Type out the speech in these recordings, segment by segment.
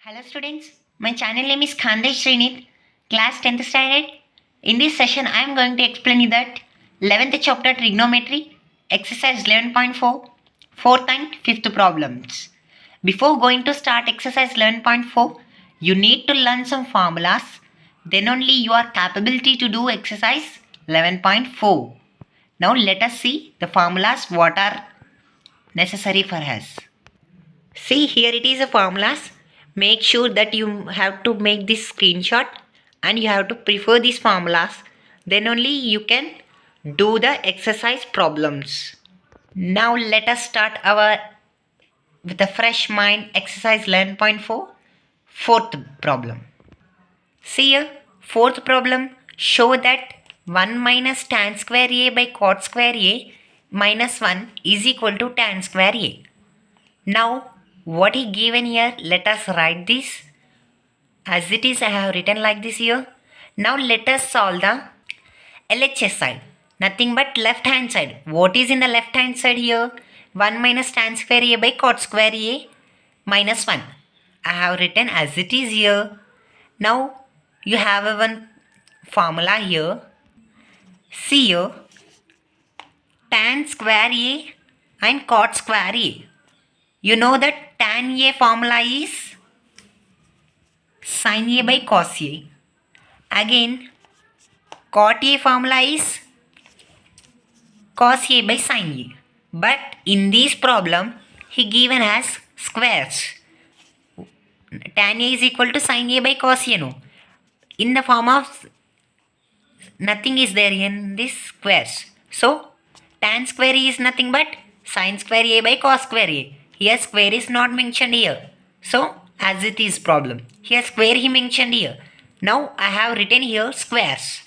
Hello students, my channel name is Khandesh Srinit, class 10th standard. In this session, I am going to explain you that 11th chapter trigonometry, exercise 11.4, 4th and 5th problems. Before going to start exercise 11.4, you need to learn some formulas. Then only you are capability to do exercise 11.4. Now let us see the formulas what are necessary for us. See here it is a formulas. Make sure that you have to make this screenshot and you have to prefer these formulas. Then only you can do the exercise problems. Now let us start our with a fresh mind exercise 11.4 fourth problem. See here fourth problem show that 1 minus tan square a by cot square a minus 1 is equal to tan square a. Now what is given here, let us write this as it is. I have written like this here. Now let us solve the LHS side, nothing but left hand side. What is in the left hand side here? 1 minus tan square a by cot square a minus 1. I have written as it is here. Now you have a one formula here. See here, tan square a and cot square a. You know that tan a formula is sin a by cos a. Again, cot a formula is cos a by sin a. But in this problem, he given as squares. Tan a is equal to sin a by cos a. No. In the form of nothing is there in this squares. So, tan square a is nothing but sin square a by cos square a. Here square is not mentioned here. So as it is problem. Here square he mentioned here. Now I have written here squares.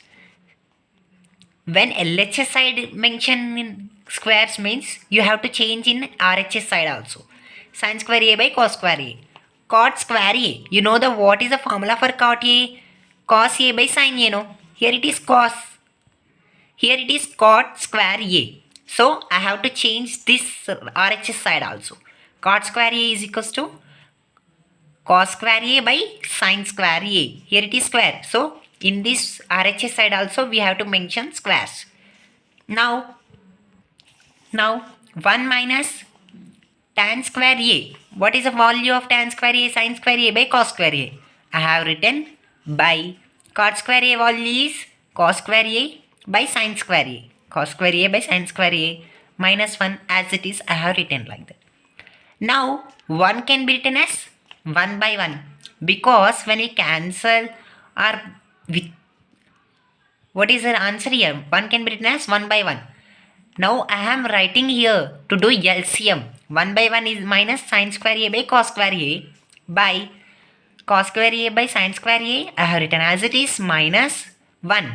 When LHS side mentioned in squares means you have to change in RHS side also. Sin square a by cos square a. Cot square a. You know the what is the formula for cot a? Cos a by sin a, no? Here it is cos. Here it is cot square a. So I have to change this RHS side also. Cot square a is equals to cos square a by sin square a. Here it is square. So in this RHS side also we have to mention squares. Now 1 minus tan square a. What is the value of tan square a sin square a by cos square a? I have written by cot square a value is cos square a by sin square a. Cos square a by sin square a minus 1 as it is. I have written like that. Now 1 can be written as 1 by 1 because when we cancel our with what is the answer here? 1 can be written as 1 by 1. Now I am writing here to do LCM. 1 by 1 is minus sin square a by cos square a by cos square a by sin square a. I have written as it is minus 1.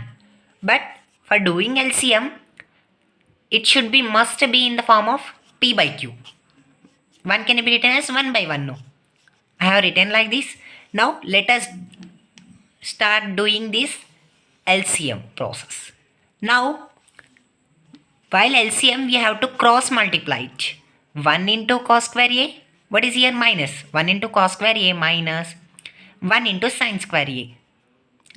But for doing LCM, it should be must be in the form of p by q. 1 can be written as 1 by 1. No. I have written like this. Now let us start doing this LCM process. Now while LCM we have to cross multiply it. 1 into cos square a. What is here? Minus 1 into cos square a minus 1 into sin square a.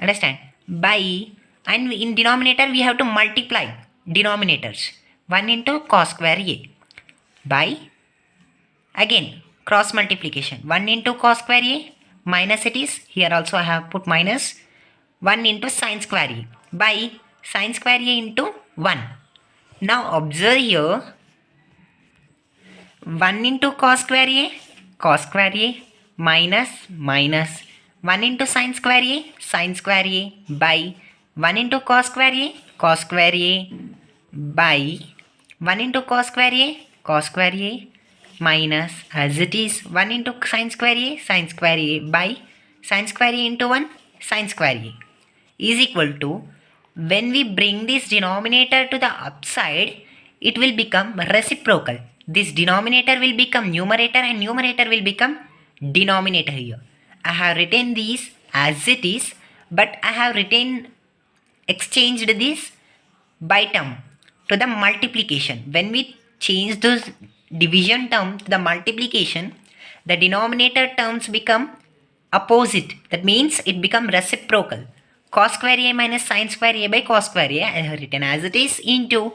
Understand? By, and in denominator we have to multiply denominators. 1 into cos square a by again cross multiplication. 1 into cos square a minus it is. Here also I have put minus 1 into sin square a by sin square a into 1. Now observe here 1 into cos square a minus 1 into sin square a by 1 into cos square a by 1 into cos square a minus as it is 1 into sin square a by sin square a into 1 sin square a is equal to, when we bring this denominator to the upside, it will become reciprocal. This denominator will become numerator and numerator will become denominator here. I have written these as it is, but I have exchanged this by term to the multiplication. When we change those division term to the multiplication, the denominator terms become opposite. That means it become reciprocal. Cos square a minus sin square a by cos square a, I have written as it is, into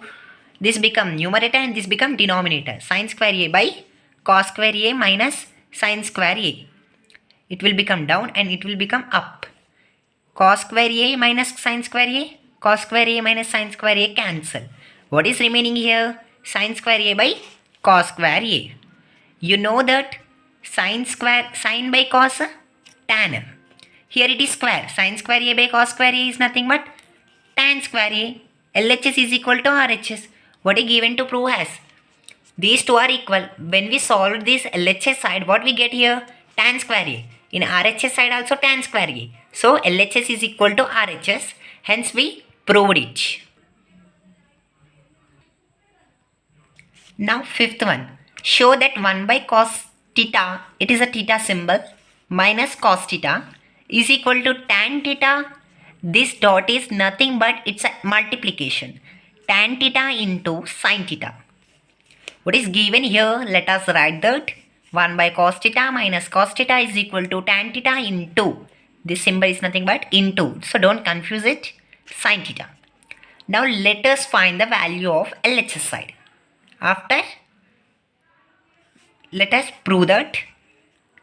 this become numerator and this become denominator. Sin square a by cos square a minus sin square a. It will become down and it will become up. Cos square a minus sin square a, cos square a minus sin square a cancel. What is remaining here? Sin square a by cos square a. You know that sin by cos, tan. Here it is square. Sin square a by cos square a is nothing but tan square a. LHS is equal to RHS. What is given to prove as? These two are equal. When we solve this LHS side, what we get here? Tan square a. In RHS side also tan square a. So LHS is equal to RHS. Hence we proved it. Now fifth one. Show that 1 by cos theta, it is a theta symbol, minus cos theta is equal to tan theta. This dot is nothing but it's a multiplication. Tan theta into sin theta. What is given here? Let us write that 1 by cos theta minus cos theta is equal to tan theta into, this symbol is nothing but into, so don't confuse it, sin theta. Now let us find the value of LHS side. After, let us prove that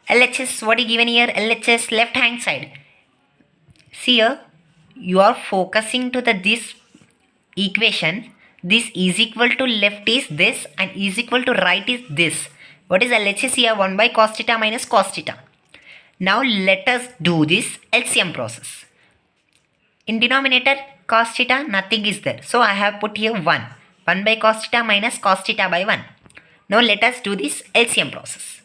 LHS, what is given here? LHS left hand side. See here, you are focusing to this equation. This is equal to left is this and is equal to right is this. What is LHS here? 1 by cos theta minus cos theta. Now let us do this LCM process. In denominator cos theta nothing is there. So I have put here 1. 1 by cos theta minus cos theta by 1. Now let us do this LCM process.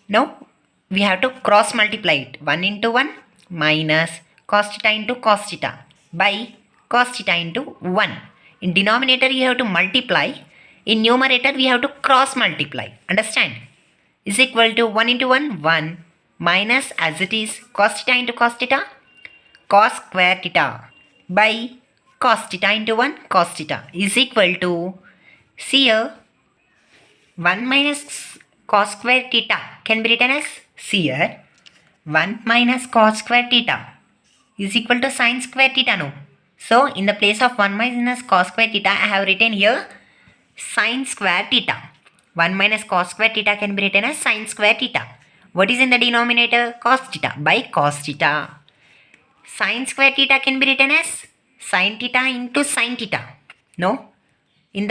Now we have to cross multiply it. 1 into 1 minus cos theta into cos theta by cos theta into 1. In denominator you have to multiply. In numerator we have to cross multiply. Understand? Is equal to 1 into 1, 1 minus as it is cos theta into cos theta, cos square theta by cos theta into 1 cos theta is equal to, see here, 1 minus cos square theta can be written as, see here, 1 minus cos square theta is equal to sin square theta, no. So in the place of 1 minus cos square theta I have written here sin square theta. 1 minus cos square theta can be written as sin square theta. What is in the denominator? Cos theta by cos theta. Sin square theta can be written as sin theta into sin theta. No. In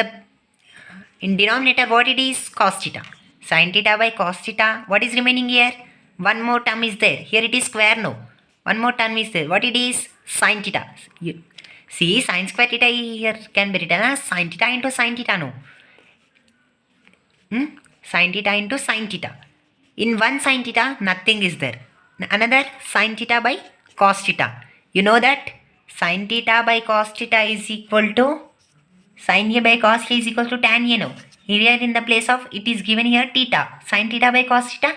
denominator what it is? Cos theta. Sin theta by cos theta. What is remaining here? One more term is there. Here it is square, no. One more term is there. What it is? Sin theta. See, sin square theta here can be written as sin theta into sin theta, no. Sin theta into sin theta. In one sin theta, nothing is there. Another sin theta by cos theta. You know that sin theta by cos theta is equal to sin A by cos A is equal to tan A, no. Here in the place of it is given here theta. Sin theta by cos theta,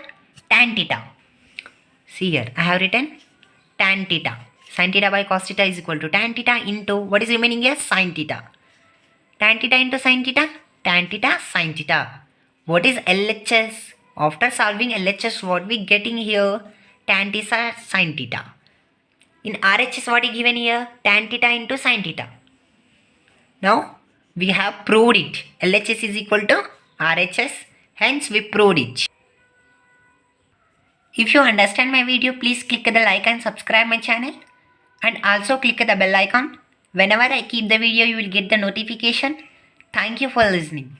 tan theta. See here, I have written tan theta. Sin theta by cos theta is equal to tan theta into, what is remaining here? Sin theta. Tan theta into sin theta, tan theta, sin theta. What is LHS? After solving LHS, what we getting here? Tan theta, sin theta. In RHS, what is given here? Tan theta into sin theta. Now, we have proved it. LHS is equal to RHS. Hence, we proved it. If you understand my video, please click the like and subscribe my channel. And also click the bell icon. Whenever I keep the video, you will get the notification. Thank you for listening.